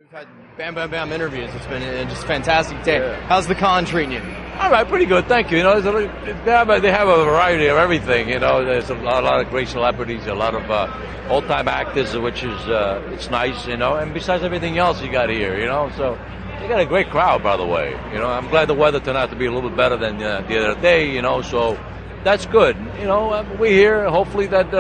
We've had bam, bam, bam interviews. It's been just a fantastic day. Yeah. How's the con treating you? All right, pretty good, thank you. You know, they have a variety of everything. You know, there's a lot of great celebrities, a lot of old-time actors, which is it's nice. You know, and besides everything else you got here, you know, so you got a great crowd, by the way. You know, I'm glad the weather turned out to be a little bit better than the other day. You know, so that's good. You know, we're here. Hopefully that.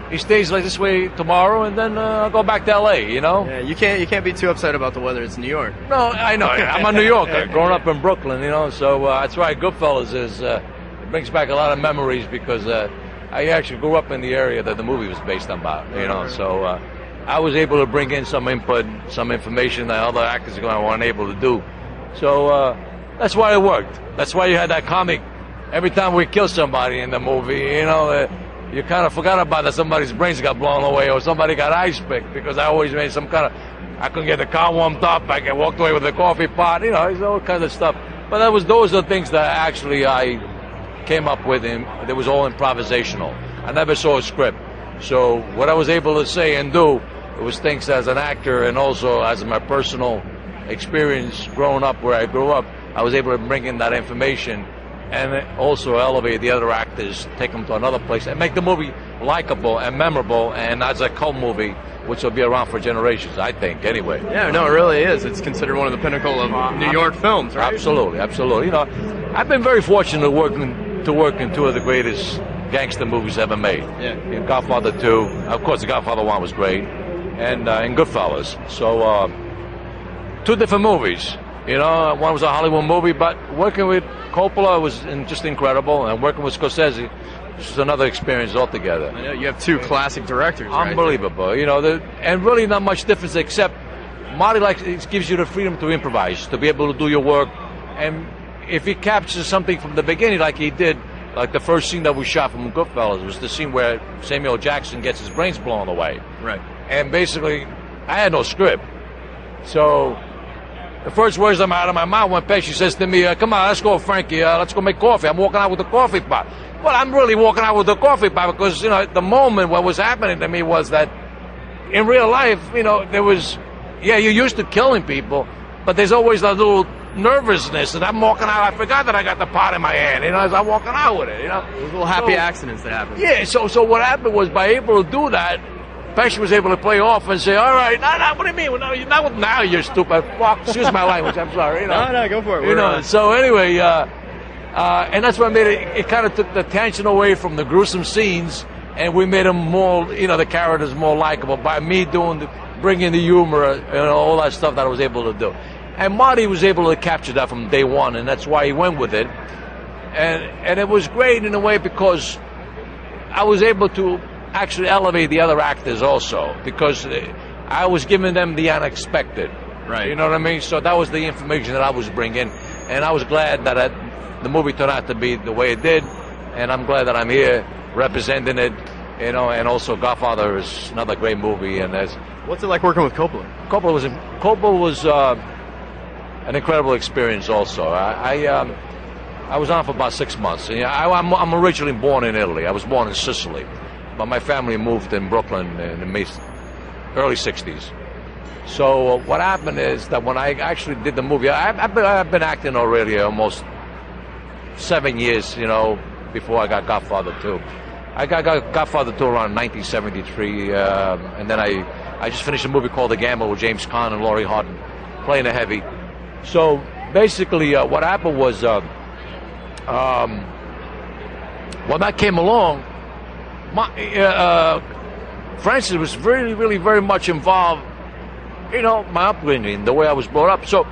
He stays like this way tomorrow, and then I'll go back to L.A., you know? Yeah, you can't be too upset about the weather. It's New York. No, I know. I'm a New Yorker, growing up in Brooklyn, you know, so that's why Goodfellas is, it brings back a lot of memories because I actually grew up in the area that the movie was based on, you know, so I was able to bring in some input, some information that other actors weren't able to do. So that's why it worked. That's why you had that comic. Every time we kill somebody in the movie, you know, you kind of forgot about that somebody's brains got blown away or somebody got ice picked because I always made some kind of, I couldn't get the car warmed up, I walked away with the coffee pot, you know, it's all kinds of stuff. But those are things that actually I came up with, and it was all improvisational. I never saw a script. So what I was able to say and do, it was things as an actor and also as my personal experience growing up where I grew up, I was able to bring in that information and also elevate the other actors, take them to another place, and make the movie likable and memorable, and as a cult movie, which will be around for generations, I think, anyway. Yeah, no, it really is. It's considered one of the pinnacle of New York films, right? Absolutely, absolutely. You know, I've been very fortunate to work in two of the greatest gangster movies ever made. Yeah. In Godfather 2, of course, The Godfather 1 was great, and in Goodfellas. So, two different movies. You know, one was a Hollywood movie, but working with Coppola was just incredible, and working with Scorsese was another experience altogether. I know you have two classic directors, right? Unbelievable. You know, and really not much difference except Marty it gives you the freedom to improvise, to be able to do your work, and if he captures something from the beginning, like he did, like the first scene that we shot from Goodfellas was the scene where Samuel Jackson gets his brains blown away. Right. And basically, I had no script, so. The first words that out of my mouth when Pesci says to me, come on, let's go, Frankie, let's go make coffee. I'm walking out with the coffee pot. Well, I'm really walking out with the coffee pot because, you know, at the moment what was happening to me was that in real life, you know, there was, yeah, you're used to killing people, but there's always that little nervousness, and I'm walking out, I forgot that I got the pot in my hand, you know, as I'm walking out with it, you know. Those little happy accidents that happen. Yeah, so what happened was by able to do that, Pesci was able to play off and say, all right, no, what do you mean? Well, now you're stupid. Fuck, excuse my language, I'm sorry. You know? No, go for it. You know, so anyway, and that's what made it kind of took the tension away from the gruesome scenes, and we made them more, you know, the characters more likable by me bringing the humor, you know, all that stuff that I was able to do. And Marty was able to capture that from day one, and that's why he went with it. And it was great in a way because I was able to actually elevate the other actors also, because I was giving them the unexpected. Right. You know what I mean? So that was the information that I was bringing, and I was glad that the movie turned out to be the way it did, and I'm glad that I'm here representing it, you know, and also Godfather is another great movie. And what's it like working with Coppola? Coppola was an incredible experience also. I was on for about 6 months. I'm originally born in Italy. I was born in Sicily. But my family moved in Brooklyn in the early 60s. So what happened is that when I actually did the movie, I've been acting already almost 7 years, you know, before I got Godfather 2. I got Godfather 2 around 1973, and then I just finished a movie called The Gamble with James Caan and Laurie Harden, playing a heavy. So basically what happened was when that came along, Francis was really, really very much involved, you know, my upbringing, the way I was brought up. So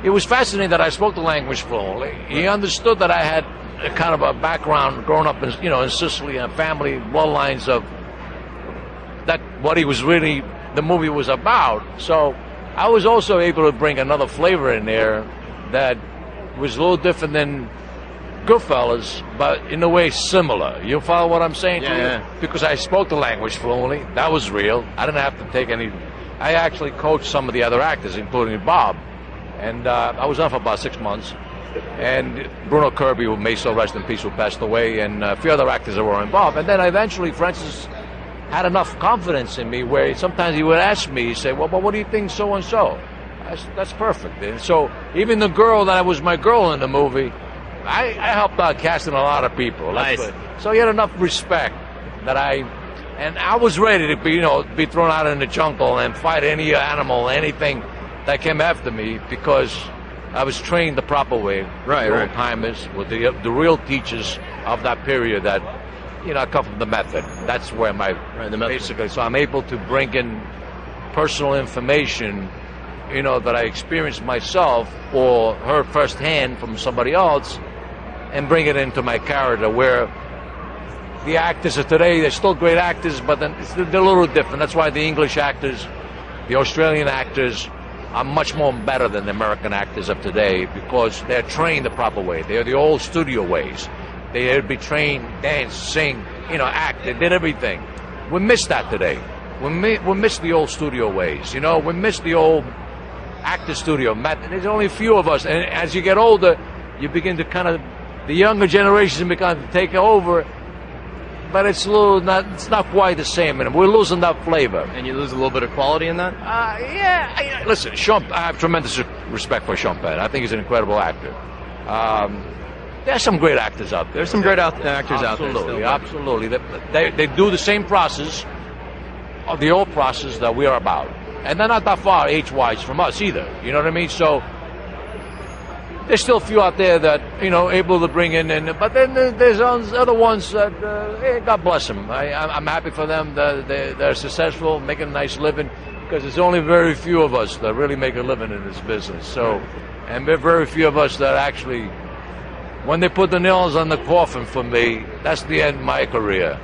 it was fascinating that I spoke the language fluently. He understood that I had a kind of a background growing up in, you know, in Sicily and family bloodlines of that, what he was really, the movie was about. So I was also able to bring another flavor in there that was a little different than Goodfellas, but in a way similar. You follow what I'm saying to you? Yeah. Because I spoke the language fluently. That was real. I didn't have to take any. I actually coached some of the other actors, including Bob. And I was on for about 6 months. And Bruno Kirby, who may so rest in peace, who passed away, and a few other actors that were involved. And then eventually Francis had enough confidence in me where sometimes he would ask me, he'd say, well, but what do you think so and so? That's perfect. And so even the girl that was my girl in the movie, I helped out casting a lot of people. Nice. So he had enough respect that I was ready to be thrown out in the jungle and fight any animal, anything that came after me, because I was trained the proper way. Right. Old timers with the real teachers of that period that, I come from the method. That's where the method. Basically. So I'm able to bring in personal information, that I experienced myself or heard firsthand from somebody else, and bring it into my character, where the actors of today, they're still great actors, but then they're a little different. That's why the English actors, the Australian actors, are much more better than the American actors of today, because they're trained the proper way. They're the old studio ways. They'd be trained, dance, sing, act. They did everything. We miss that today. We miss the old studio ways. We miss the old actor studio. There's only a few of us, and as you get older, you begin to the younger generation begin to take over. But it's not quite the same, and we're losing that flavor. And you lose a little bit of quality in that? Yeah. Listen, I have tremendous respect for Sean Penn. I think he's an incredible actor. There's some great actors out there. There's some great actors out there. Absolutely. They do the same process, the old process that we are about. And they're not that far age-wise from us either. You know what I mean? So there's still a few out there that, able to bring in. But then there's other ones that, God bless them. I'm happy for them. They're successful, making a nice living, because there's only very few of us that really make a living in this business. So, and there are very few of us that actually, when they put the nails on the coffin for me, that's the end of my career.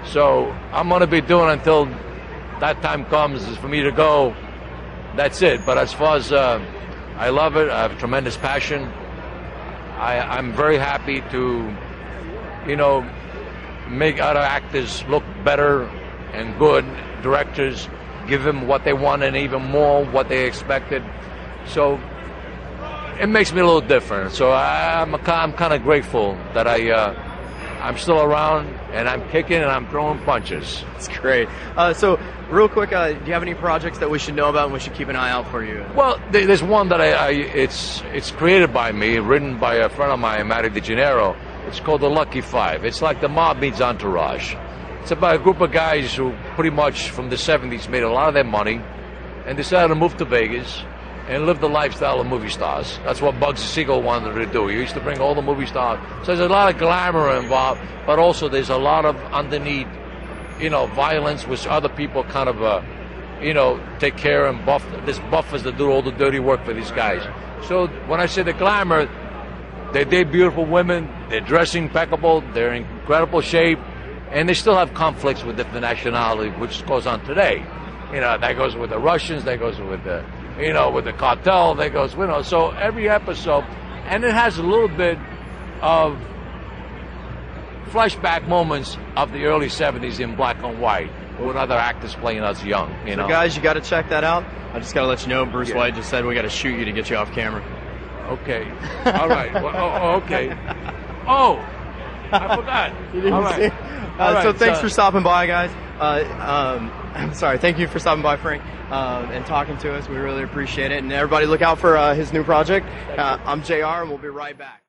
So I'm going to be doing until that time comes is for me to go. That's it. But as far as I love it, I have tremendous passion. I'm very happy to, make other actors look better and good. Directors give them what they want and even more what they expected. So it makes me a little different. So I'm kind of grateful that I'm still around, and I'm kicking and I'm throwing punches. That's great. So real quick, do you have any projects that we should know about and we should keep an eye out for you? Well, there's one that it's created by me, written by a friend of mine, Matty DeGennaro. It's called The Lucky Five. It's like the mob meets Entourage. It's about a group of guys who pretty much from the 70s made a lot of their money and decided to move to Vegas and live the lifestyle of movie stars. That's what Bugsy Siegel wanted to do. He used to bring all the movie stars. So there's a lot of glamour involved, but also there's a lot of underneath, violence, which other people kind of, take care and buff. There's buffers that do all the dirty work for these guys. So when I say the glamour, they date beautiful women, they're dressed impeccable, they're in incredible shape, and they still have conflicts with different nationality, which goes on today. That goes with the Russians, that goes with the with the cartel, that goes, so every episode, and it has a little bit of flashback moments of the early 70s in black and white, with other actors playing us young, So guys, you got to check that out. I just got to let you know, Bruce White just said we got to shoot you to get you off camera. Okay. All right. Well, okay. Oh, I forgot. You didn't All right. See? So thanks for stopping by, guys. I'm sorry. Thank you for stopping by, Frank, and talking to us. We really appreciate it. And everybody look out for his new project. I'm JR, and we'll be right back.